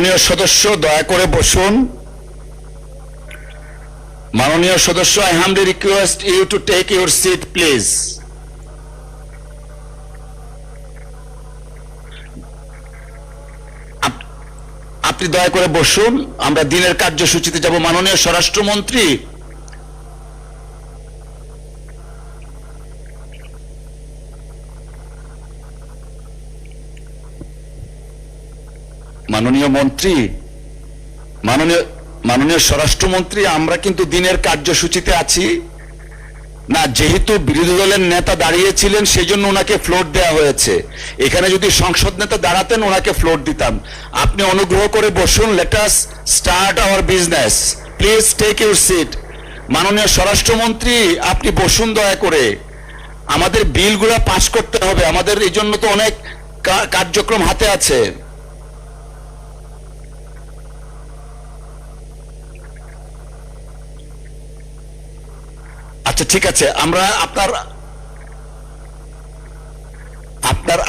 মাননীয় সদস্য দয়া করে বসুন। মাননীয় সদস্য, I humbly request you to take your seat, please. আপনি দয়া করে বসুন, আমরা দিনের কার্যসূচিতে যাব। মাননীয় স্বরাষ্ট্রমন্ত্রী, মাননীয় মন্ত্রী, মাননীয় স্বরাষ্ট্রমন্ত্রী, আমরা কিন্তু দিনের কার্যসূচিতে আছি না। যেহেতু বিরোধী দলের নেতা দাঁড়িয়েছিলেন সেই জন্য ওনাকে ফ্লোর দেওয়া হয়েছে। এখানে যদি সংসদ নেতা দাঁড়াতেন ওনাকে ফ্লোর দিতাম। আপনি অনুগ্রহ করে বসুন। Let us start our business. Please take your seat. মাননীয় স্বরাষ্ট্রমন্ত্রী, আপনি বসুন দয়া করে। আমাদের বিলগুলো পাস করতে হবে, আমাদের এই জন্য তো অনেক কার্যক্রম হাতে আছে। আচ্ছা ঠিক আছে, আমরা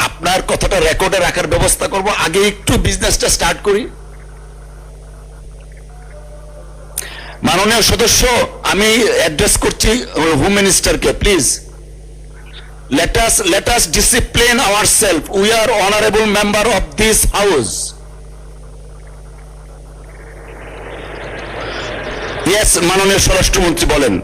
আপনার কথাটা রেকর্ডে রাখার ব্যবস্থা করব। আগে একটু বিজনেসটা স্টার্ট করি। মাননীয় সদস্য, আমি অ্যাড্রেস করছি হোম মিনিস্টারকে। Please let us discipline ourselves. We are honorable member of this house. Yes, মাননীয় স্বরাষ্ট্রমন্ত্রী বলেন।